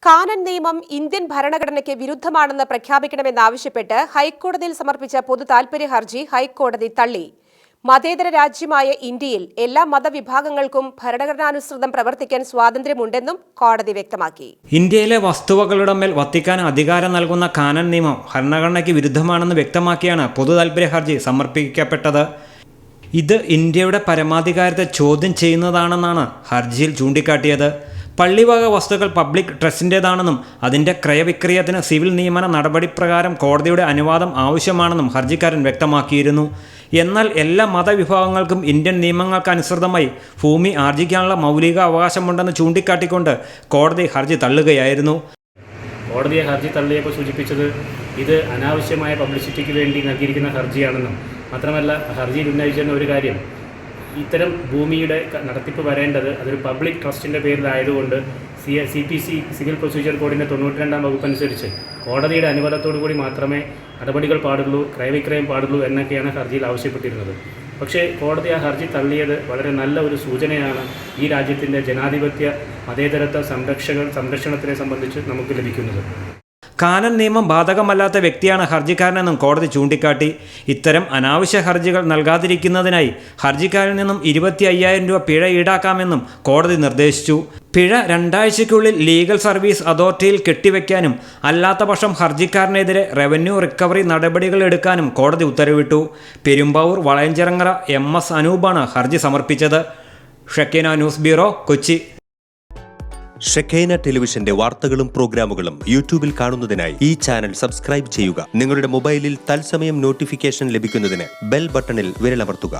Canon നിയമം Indian ഭരണഘടനയ്ക്ക് വിരുദ്ധമാണെന്ന് പ്രഖ്യാപിക്കണമെന്നാവശ്യപ്പെട്ട് ഹൈക്കോടതിയിൽ സമർപ്പിച്ച പൊതുതാൽപര്യ ഹർജി ഹൈക്കോടതി തള്ളി. മതേതര രാജ്യമായ ഇന്ത്യയിൽ എല്ലാ മതവിഭാഗങ്ങൾക്കും ഭരണഘടനാനുസൃതം പ്രവർത്തിക്കാൻ സ്വാതന്ത്ര്യമുണ്ടെന്നും കോടതി വ്യക്തമാക്കി. ഇന്ത്യയിലെ വസ്തുവകകളുടെ മേൽ വത്തിക്കാൻ അധികാരം നൽകുന്ന കാനൻ നിയമം ഭരണഘടനയ്ക്ക് വിരുദ്ധമാണെന്ന് വ്യക്തമാക്കിയാണ് പൊതുതാൽപര്യ ഹർജി സമർപ്പിക്കപ്പെട്ടത്. ഇത് ഇന്ത്യയുടെ പരമാധികാരത്തെ ചോദ്യം ചെയ്യുന്നതാണെന്നാണ് ഹർജിയിൽ ചൂണ്ടിക്കാട്ടിയത്. പള്ളിവക വസ്തുക്കൾ പബ്ലിക് ട്രസ്റ്റിൻ്റേതാണെന്നും അതിൻ്റെ ക്രയവിക്രയത്തിന് സിവിൽ നിയമന നടപടിപ്രകാരം കോടതിയുടെ അനുവാദം ആവശ്യമാണെന്നും ഹർജിക്കാരൻ വ്യക്തമാക്കിയിരുന്നു. എന്നാൽ എല്ലാ മതവിഭാഗങ്ങൾക്കും ഇന്ത്യൻ നിയമങ്ങൾക്കനുസൃതമായി ഭൂമി ആർജിക്കാനുള്ള മൗലിക അവകാശമുണ്ടെന്ന് ചൂണ്ടിക്കാട്ടിക്കൊണ്ട് കോടതി ഹർജി തള്ളുകയായിരുന്നു. കോടതിയെ ഹർജി തള്ളിയപ്പോൾ സൂചിപ്പിച്ചത് ഇത് അനാവശ്യമായ പബ്ലിസിറ്റിക്ക് വേണ്ടി നൽകിയിരിക്കുന്ന ഹർജിയാണെന്നും മാത്രമല്ല ഹർജിയിൽ ഉന്നയിച്ചിരുന്ന ഒരു കാര്യം, ഇത്തരം ഭൂമിയുടെ നടത്തിപ്പ് വരേണ്ടത് അതൊരു പബ്ലിക് ട്രസ്റ്റിൻ്റെ പേരിലായതുകൊണ്ട് CPC സിവിൽ പ്രൊസീജിയർ കോഡിൻ്റെ 92-ാം വകുപ്പനുസരിച്ച് കോടതിയുടെ അനുവാദത്തോടു കൂടി മാത്രമേ നടപടികൾ പാടുള്ളൂ, ക്രയവിക്രയം പാടുള്ളൂ എന്നൊക്കെയാണ് ഹർജിയിൽ ആവശ്യപ്പെട്ടിരുന്നത്. പക്ഷേ കോടതി ആ ഹർജി തള്ളിയത് വളരെ നല്ല ഒരു സൂചനയാണ് ഈ രാജ്യത്തിൻ്റെ ജനാധിപത്യ മതേതരത്വ സംരക്ഷണത്തിനെ സംബന്ധിച്ച് നമുക്ക് ലഭിക്കുന്നത്. കാനൻ നിയമം ബാധകമല്ലാത്ത വ്യക്തിയാണ് ഹർജിക്കാരനെന്നും കോടതി ചൂണ്ടിക്കാട്ടി. ഇത്തരം അനാവശ്യ ഹർജികൾ നൽകാതിരിക്കുന്നതിനായി ഹർജിക്കാരിൽ നിന്നും 25,000 രൂപ പിഴ ഈടാക്കാമെന്നും കോടതി നിർദ്ദേശിച്ചു. പിഴ 2 ആഴ്ചയ്ക്കുള്ളിൽ ലീഗൽ സർവീസ് അതോറിറ്റിയിൽ കെട്ടിവെക്കാനും അല്ലാത്ത പക്ഷം ഹർജിക്കാരനെതിരെ റവന്യൂ റിക്കവറി നടപടികൾ എടുക്കാനും കോടതി ഉത്തരവിട്ടു. പെരുമ്പാവൂർ വളയഞ്ചിറങ്ങര MS അനൂപാണ് ഹർജി സമർപ്പിച്ചത്. Shekinah news bureau, Kochi. Shekinah ടെലിവിഷന്റെ വാർത്തകളും പ്രോഗ്രാമുകളും യൂട്യൂബിൽ കാണുന്നതിനായി ഈ ചാനൽ സബ്സ്ക്രൈബ് ചെയ്യുക. നിങ്ങളുടെ മൊബൈലിൽ തത്സമയം നോട്ടിഫിക്കേഷൻ ലഭിക്കുന്നതിന് ബെൽ ബട്ടണിൽ വിരലമർത്തുക.